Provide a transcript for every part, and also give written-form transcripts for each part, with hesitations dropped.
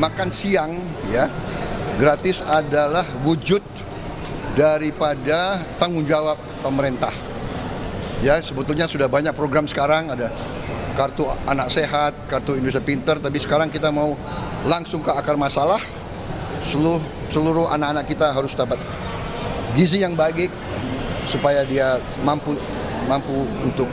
makan siang ya gratis adalah wujud daripada tanggung jawab pemerintah. Ya, sebetulnya sudah banyak program sekarang, ada kartu anak sehat, kartu Indonesia Pintar, tapi sekarang kita mau langsung ke akar masalah. Seluruh anak-anak kita harus dapat gizi yang baik supaya dia mampu untuk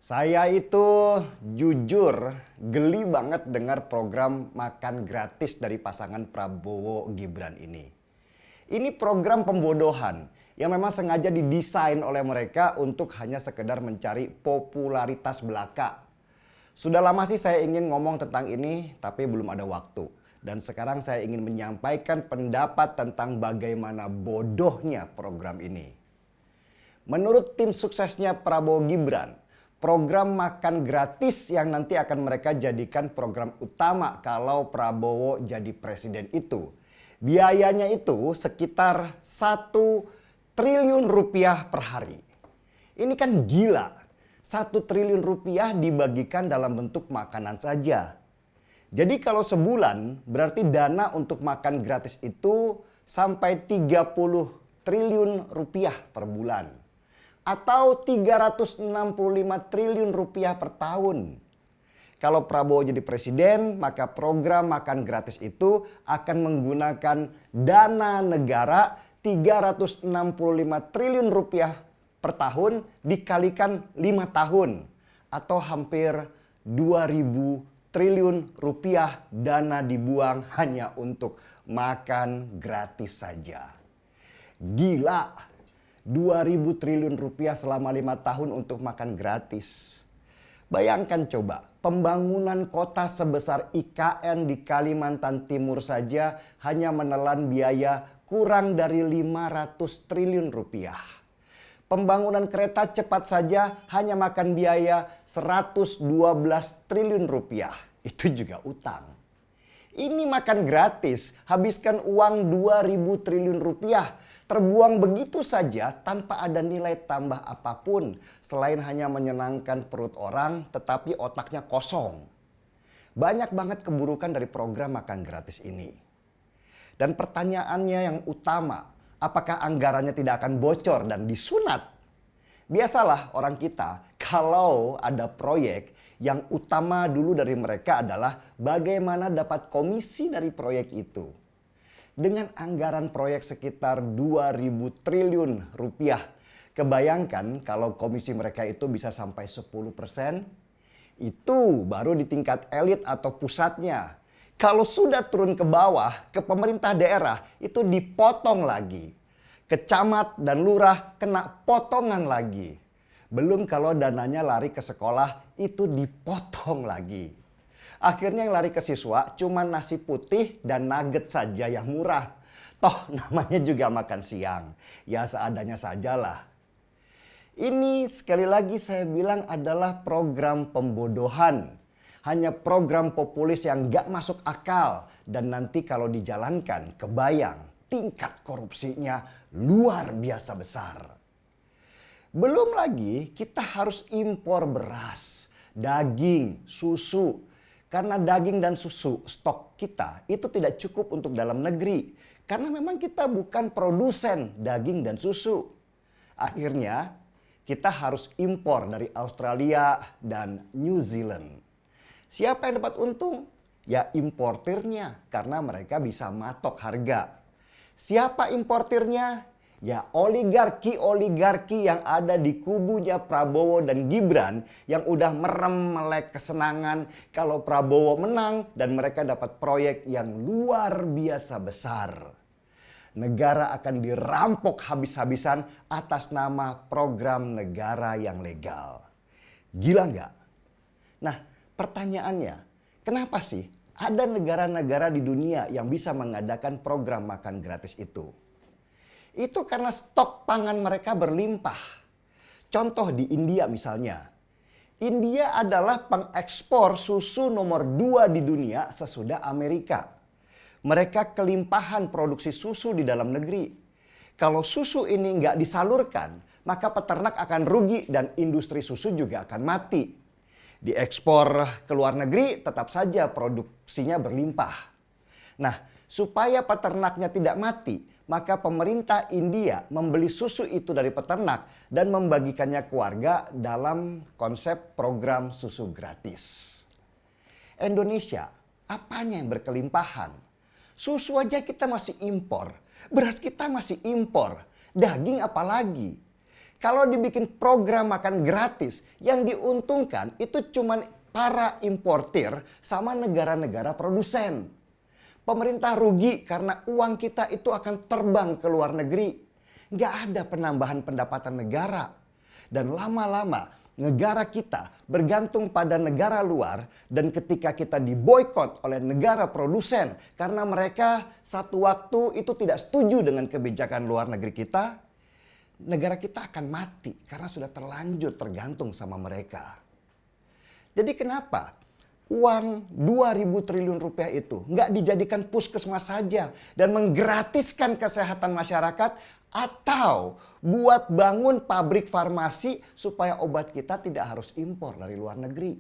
Saya itu jujur geli banget dengar program makan gratis dari pasangan Prabowo Gibran ini. Ini program pembodohan yang memang sengaja didesain oleh mereka untuk hanya sekedar mencari popularitas belaka. Sudah lama sih saya ingin ngomong tentang ini tapi belum ada waktu. Dan sekarang saya ingin menyampaikan pendapat tentang bagaimana bodohnya program ini. Menurut tim suksesnya Prabowo Gibran, program makan gratis yang nanti akan mereka jadikan program utama kalau Prabowo jadi presiden itu. Biayanya itu sekitar 1 triliun rupiah per hari. Ini kan gila. 1 triliun rupiah dibagikan dalam bentuk makanan saja. Jadi kalau sebulan berarti dana untuk makan gratis itu sampai 30 triliun rupiah per bulan. Atau 365 triliun rupiah per tahun. Kalau Prabowo jadi presiden, maka program makan gratis itu akan menggunakan dana negara 365 triliun rupiah per tahun dikalikan 5 tahun. Atau hampir 2000 triliun rupiah dana dibuang hanya untuk makan gratis saja. Gila. 2.000 triliun rupiah selama 5 tahun untuk makan gratis. Bayangkan coba, pembangunan kota sebesar IKN di Kalimantan Timur saja hanya menelan biaya kurang dari 500 triliun rupiah. Pembangunan kereta cepat saja hanya makan biaya 112 triliun rupiah. Itu juga utang. Ini makan gratis, habiskan uang 2.000 triliun rupiah. Terbuang begitu saja tanpa ada nilai tambah apapun. Selain hanya menyenangkan perut orang tetapi otaknya kosong. Banyak banget keburukan dari program makan gratis ini. Dan pertanyaannya yang utama, apakah anggarannya tidak akan bocor dan disunat? Biasalah orang kita kalau ada proyek yang utama dulu dari mereka adalah bagaimana dapat komisi dari proyek itu. Dengan anggaran proyek sekitar 2.000 triliun rupiah. Kebayangkan kalau komisi mereka itu bisa sampai 10%. Itu baru di tingkat elit atau pusatnya. Kalau sudah turun ke bawah, ke pemerintah daerah itu dipotong lagi. Kecamat dan lurah kena potongan lagi. Belum kalau dananya lari ke sekolah itu dipotong lagi. Akhirnya yang lari ke siswa cuma nasi putih dan nugget saja yang murah. Toh namanya juga makan siang. Ya seadanya sajalah. Ini sekali lagi saya bilang adalah program pembodohan. Hanya program populis yang gak masuk akal. Dan nanti kalau dijalankan kebayang tingkat korupsinya luar biasa besar. Belum lagi kita harus impor beras, daging, susu. Karena daging dan susu stok kita itu tidak cukup untuk dalam negeri. Karena memang kita bukan produsen daging dan susu. Akhirnya kita harus impor dari Australia dan New Zealand. Siapa yang dapat untung? Ya importirnya karena mereka bisa matok harga. Siapa importirnya? Ya oligarki-oligarki yang ada di kubunya Prabowo dan Gibran yang udah merem melek kesenangan kalau Prabowo menang dan mereka dapat proyek yang luar biasa besar. Negara akan dirampok habis-habisan atas nama program negara yang legal. Gila nggak? Nah pertanyaannya, kenapa sih ada negara-negara di dunia yang bisa mengadakan program makan gratis itu? Itu karena stok pangan mereka berlimpah. Contoh di India misalnya. India adalah pengekspor susu nomor 2 di dunia sesudah Amerika. Mereka kelimpahan produksi susu di dalam negeri. Kalau susu ini nggak disalurkan, maka peternak akan rugi dan industri susu juga akan mati. Diekspor ke luar negeri tetap saja produksinya berlimpah. Nah, supaya peternaknya tidak mati, maka pemerintah India membeli susu itu dari peternak dan membagikannya ke warga dalam konsep program susu gratis. Indonesia, apanya yang berkelimpahan? Susu aja kita masih impor, beras kita masih impor, daging apalagi. Kalau dibikin program makan gratis, yang diuntungkan itu cuma para importir sama negara-negara produsen. Pemerintah rugi karena uang kita itu akan terbang ke luar negeri. Nggak ada penambahan pendapatan negara. Dan lama-lama negara kita bergantung pada negara luar, dan ketika kita diboikot oleh negara produsen karena mereka satu waktu itu tidak setuju dengan kebijakan luar negeri kita, negara kita akan mati karena sudah terlanjur tergantung sama mereka. Jadi kenapa uang 2.000 triliun rupiah itu nggak dijadikan puskesmas saja dan menggratiskan kesehatan masyarakat, atau buat bangun pabrik farmasi supaya obat kita tidak harus impor dari luar negeri?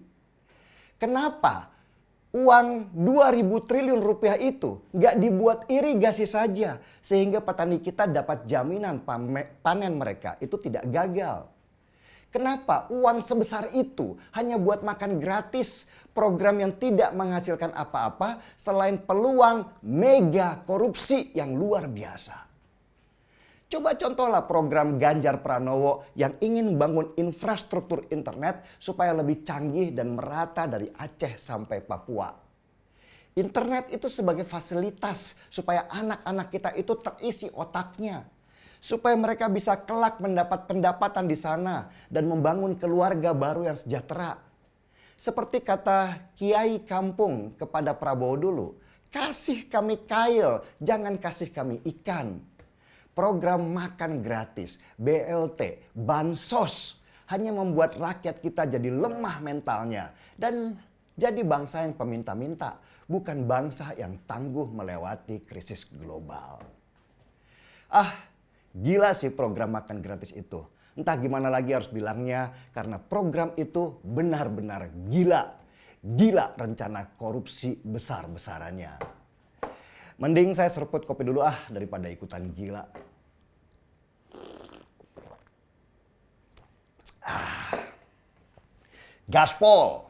Kenapa uang 2.000 triliun rupiah itu nggak dibuat irigasi saja sehingga petani kita dapat jaminan panen mereka itu tidak gagal? Kenapa uang sebesar itu hanya buat makan gratis, program yang tidak menghasilkan apa-apa selain peluang mega korupsi yang luar biasa? Coba contohlah program Ganjar Pranowo yang ingin bangun infrastruktur internet supaya lebih canggih dan merata dari Aceh sampai Papua. Internet itu sebagai fasilitas supaya anak-anak kita itu terisi otaknya. Supaya mereka bisa kelak mendapat pendapatan di sana dan membangun keluarga baru yang sejahtera. Seperti kata Kiai Kampung kepada Prabowo dulu, kasih kami kail, jangan kasih kami ikan. Program makan gratis, BLT, bansos hanya membuat rakyat kita jadi lemah mentalnya dan jadi bangsa yang peminta-minta, bukan bangsa yang tangguh melewati krisis global. Gila sih program makan gratis itu. Entah gimana lagi harus bilangnya, karena program itu benar-benar gila. Gila rencana korupsi besar-besarannya. Mending saya seruput kopi dulu daripada ikutan gila. Gaspol.